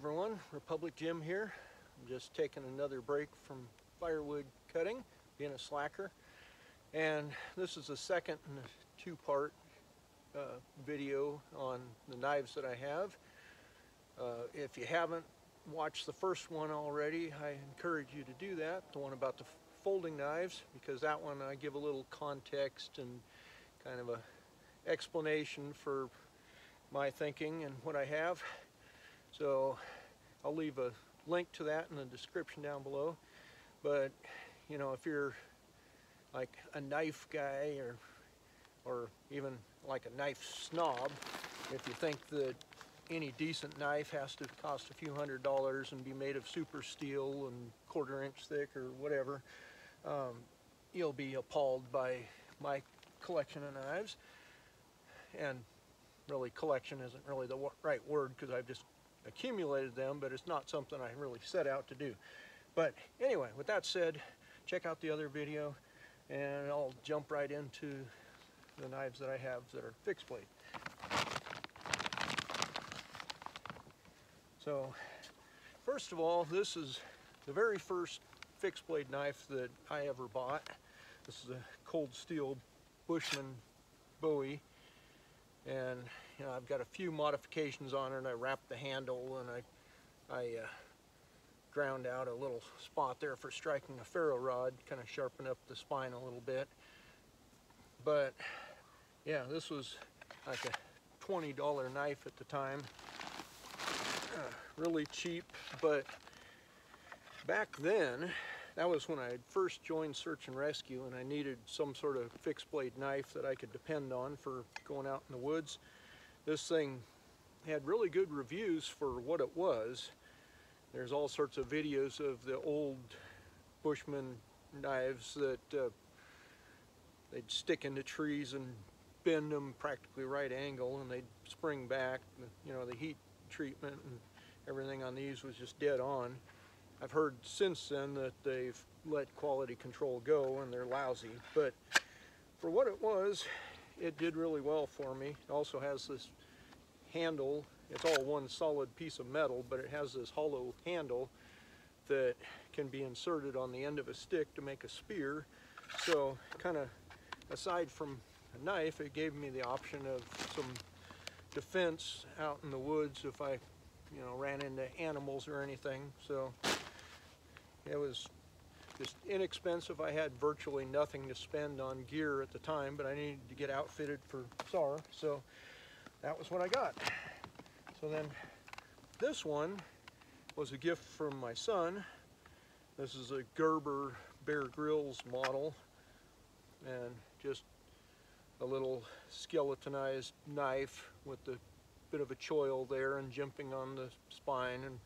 everyone, Republic Jim here. I'm just taking another break from firewood cutting, being a slacker. And this is the second in a two-part video on the knives that I have. If you haven't watched the first one already, I encourage you to do that, the one about the folding knives, because that one I give a little context and kind of a explanation for my thinking and what I have. So I'll leave a link to that in the description down below. But you know, if you're like a knife guy or even like a knife snob, if you think that any decent knife has to cost a few $100s and be made of super steel and 1/4 inch thick or whatever, you'll be appalled by my collection of knives. And really, collection isn't really the right word, because I've just accumulated them, but it's not something I really set out to do. But anyway, with that said, check out the other video and I'll jump right into the knives that I have that are fixed blade. So first of all, this is the very first fixed blade knife that I ever bought. This is a Cold Steel Bushman Bowie, and you know, I've got a few modifications on it. I wrapped the handle and I ground out a little spot there for striking a ferro rod, kind of sharpen up the spine a little bit. But yeah, this was like a $20 knife at the time. Really cheap, but back then, that was when I had first joined Search and Rescue and I needed some sort of fixed blade knife that I could depend on for going out in the woods. This thing had really good reviews for what it was. There's all sorts of videos of the old Bushman knives that they'd stick into trees and bend them practically right angle, and they'd spring back. You know, the heat treatment and everything on these was just dead on. I've heard since then that they've let quality control go and they're lousy, but for what it was, it did really well for me. It also has this handle. It's all one solid piece of metal, but it has this hollow handle that can be inserted on the end of a stick to make a spear. So kind of aside from a knife, it gave me the option of some defense out in the woods if I, you know, ran into animals or anything. So it was just inexpensive. I had virtually nothing to spend on gear at the time, but I needed to get outfitted for SAR, so that was what I got. So then this one was a gift from my son. This is a Gerber Bear Grylls model, and just a little skeletonized knife with a bit of a choil there and jimping on the spine, and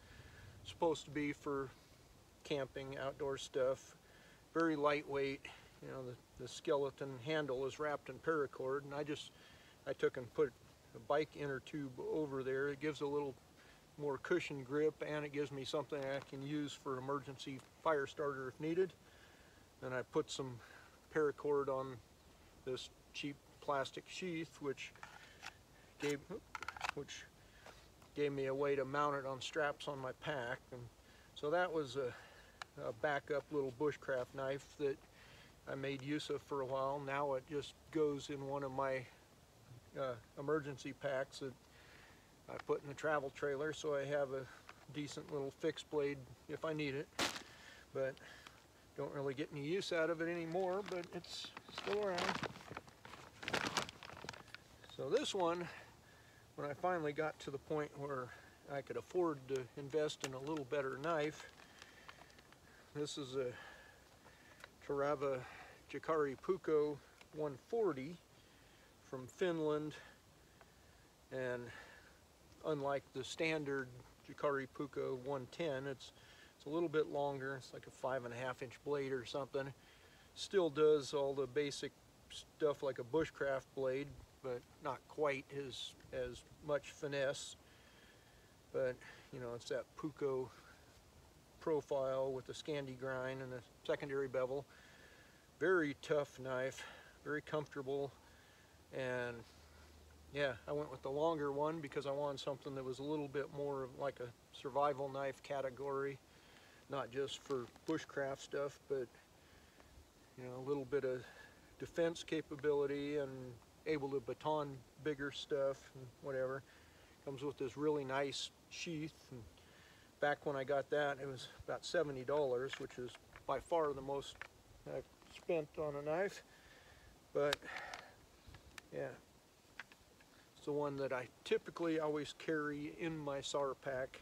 supposed to be for camping, outdoor stuff. Very lightweight. You know, the skeleton handle is wrapped in paracord, and I took and put a bike inner tube over there. It gives a little more cushion grip, and it gives me something I can use for emergency fire starter if needed. And I put some paracord on this cheap plastic sheath, which gave me a way to mount it on straps on my pack. And so that was a backup little bushcraft knife that I made use of for a while. Now it just goes in one of my emergency packs that I put in the travel trailer, so I have a decent little fixed blade if I need it. But don't really get any use out of it anymore, but it's still around. So this one, when I finally got to the point where I could afford to invest in a little better knife, this is a Terava Jikari Puukko 140 from Finland, and unlike the standard Jikari Puukko 110, it's a little bit longer. It's like a 5.5 inch blade or something. Still does all the basic stuff like a bushcraft blade, but not quite as much finesse. But you know, it's that Puukko profile with the Scandi grind and the secondary bevel. Very tough knife, very comfortable, and Yeah, I went with the longer one because I wanted something that was a little bit more of like a survival knife category, not just for bushcraft stuff, but you know, a little bit of defense capability and able to baton bigger stuff and whatever. Comes with this really nice sheath, and back when I got that it was about $70, which is by far the most I've spent on a knife. But yeah, it's the one that I typically always carry in my SAR pack,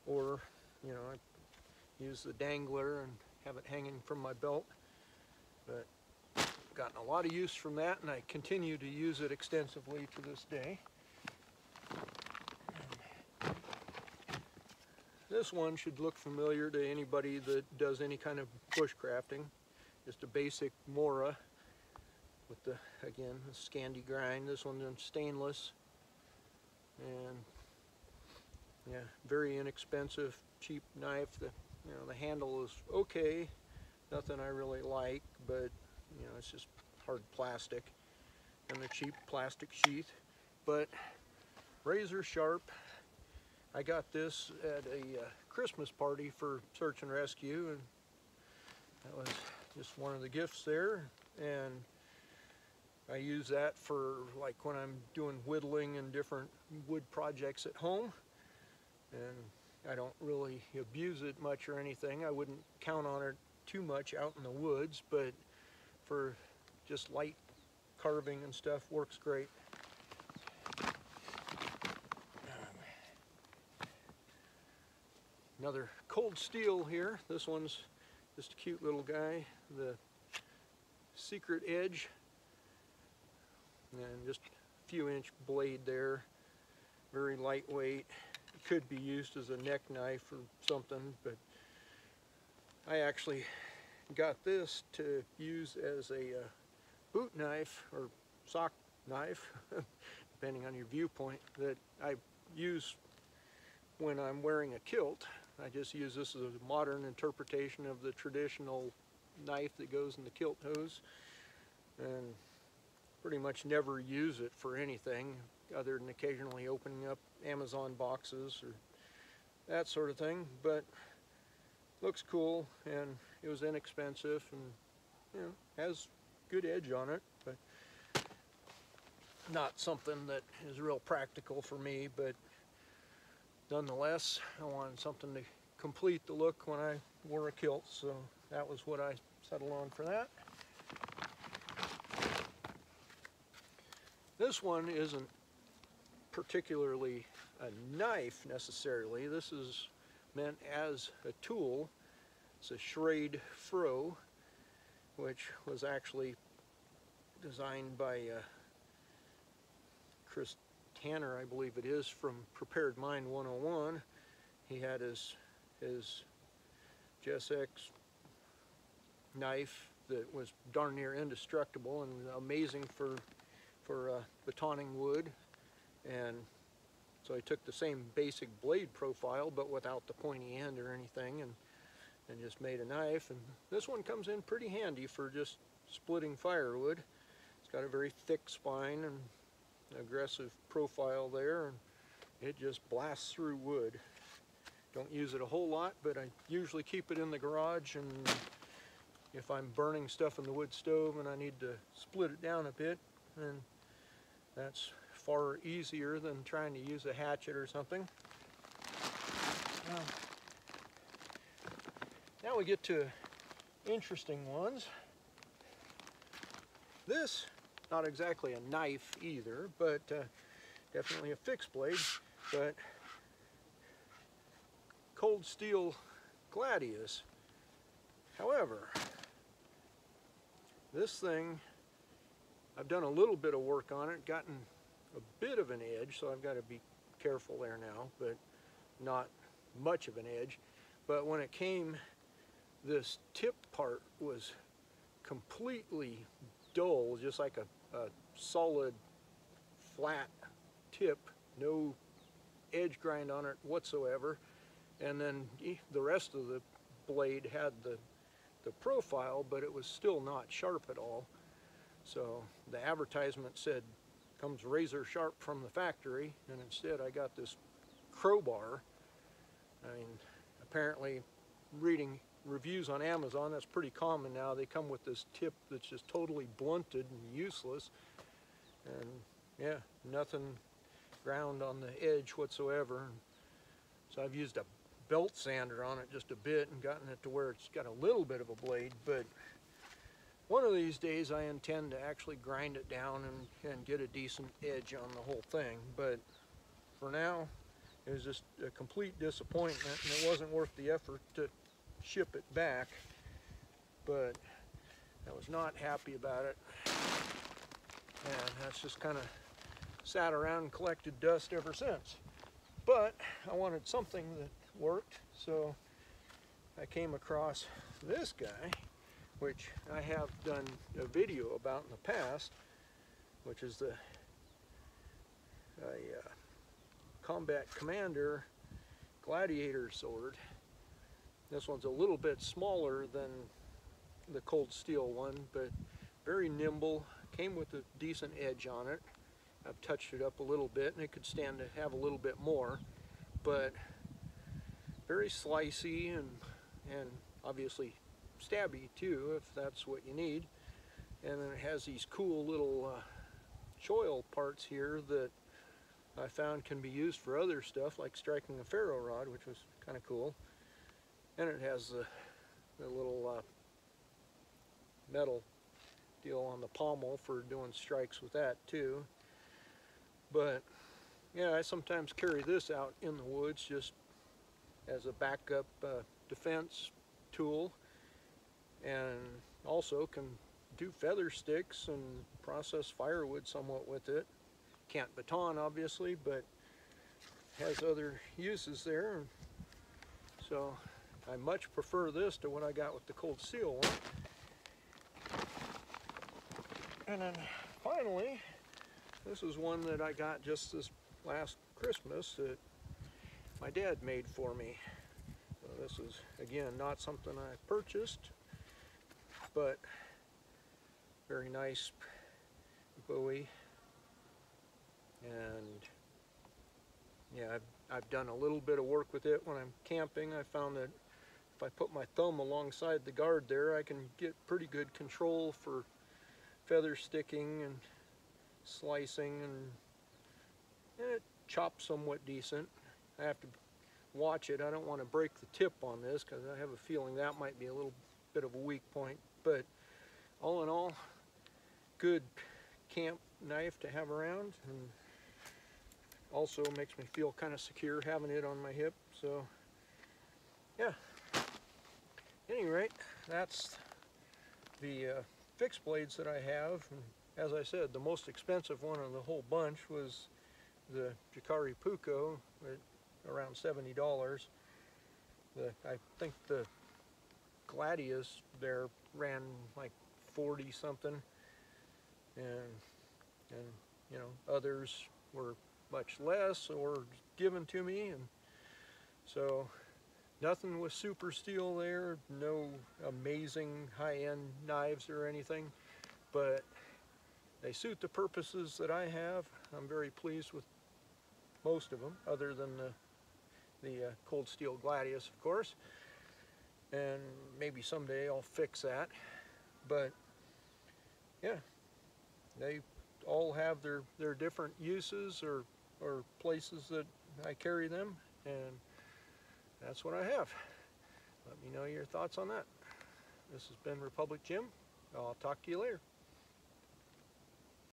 or you know, I use the dangler and have it hanging from my belt. But I've gotten a lot of use from that, and I continue to use it extensively to this day. This one should look familiar to anybody that does any kind of bushcrafting. Just a basic Mora with the, again, the Scandi grind. This one's in stainless, and yeah, very inexpensive, cheap knife. The, you know, the handle is okay, nothing I really like, but you know, it's just hard plastic and the cheap plastic sheath, but razor sharp. I got this at a Christmas party for search and rescue, and that was just one of the gifts there. And I use that for like when I'm doing whittling and different wood projects at home, and I don't really abuse it much or anything. I wouldn't count on it too much out in the woods, but for just light carving and stuff, works great. Another cold steel here. This one's just a cute little guy, the Secret Edge, and just a few inch blade there, very lightweight. It could be used as a neck knife or something, but I actually got this to use as a boot knife or sock knife, depending on your viewpoint, that I use when I'm wearing a kilt. I just use this as a modern interpretation of the traditional knife that goes in the kilt hose, and pretty much never use it for anything other than occasionally opening up Amazon boxes or that sort of thing. But looks cool, and it was inexpensive, and you know, has good edge on it, but not something that is real practical for me. But nonetheless, I wanted something to complete the look when I wore a kilt, so that was what I settled on for that. This one isn't particularly a knife necessarily. This is meant as a tool. It's a Schrade Fro, which was actually designed by Chris Tanner, I believe it is, from Prepared Mind 101. He had his JSX knife that was darn near indestructible and amazing for batoning wood, and so I took the same basic blade profile but without the pointy end or anything, and just made a knife. And this one comes in pretty handy for just splitting firewood. It's got a very thick spine and aggressive profile there, and it just blasts through wood. Don't use it a whole lot, but I usually keep it in the garage, and if I'm burning stuff in the wood stove and I need to split it down a bit, then that's far easier than trying to use a hatchet or something. Now we get to interesting ones. This, not exactly a knife either, but definitely a fixed blade, but cold steel Gladius. However, this thing, I've done a little bit of work on it, gotten a bit of an edge, so I've got to be careful there now, but not much of an edge. But when it came, this tip part was completely dull, just like a solid flat tip, no edge grind on it whatsoever. And then the rest of the blade had the profile, but it was still not sharp at all. So the advertisement said comes razor sharp from the factory, and instead I got this crowbar. I mean, apparently reading reviews on Amazon, that's pretty common now. They come with this tip that's just totally blunted and useless, and yeah, nothing ground on the edge whatsoever. So I've used a belt sander on it just a bit and gotten it to where it's got a little bit of a blade, but one of these days I intend to actually grind it down and get a decent edge on the whole thing. But for now, it was just a complete disappointment, and it wasn't worth the effort to ship it back. But I was not happy about it, and that's just kind of sat around and collected dust ever since. But I wanted something that worked, so I came across this guy, which I have done a video about in the past, which is the Combat Commander Gladiator sword. This one's a little bit smaller than the Cold Steel one, but very nimble, came with a decent edge on it. I've touched it up a little bit, and it could stand to have a little bit more, but very slicey and obviously stabby too, if that's what you need. And then it has these cool little choil parts here that I found can be used for other stuff, like striking a ferro rod, which was kind of cool. And it has the little metal deal on the pommel for doing strikes with that too. But yeah, I sometimes carry this out in the woods just as a backup defense tool, and also can do feather sticks and process firewood somewhat with it. Can't baton obviously, but has other uses there. So I much prefer this to what I got with the Cold Steel one. And then finally, this is one that I got just this last Christmas that my dad made for me. So this is, again, not something I purchased, but very nice Bowie. And yeah, I've done a little bit of work with it when I'm camping. I found that if I put my thumb alongside the guard there, I can get pretty good control for feather sticking and slicing, and it chops somewhat decent. I have to watch it. I don't want to break the tip on this because I have a feeling that might be a little bit of a weak point. But all in all, good camp knife to have around, and also makes me feel kind of secure having it on my hip. So yeah, at any rate, that's the fixed blades that I have. And as I said, the most expensive one of the whole bunch was the Jacare Puukko at around $70. I think the Gladius there ran like 40 something, and you know, others were much less or given to me. And so nothing with super steel there, no amazing high-end knives or anything, but they suit the purposes that I have. I'm very pleased with most of them, other than the Cold Steel Gladius, of course. And maybe someday I'll fix that. But yeah, they all have their different uses or places that I carry them, and that's what I have. Let me know your thoughts on that. This has been Republic Jim. I'll talk to you later.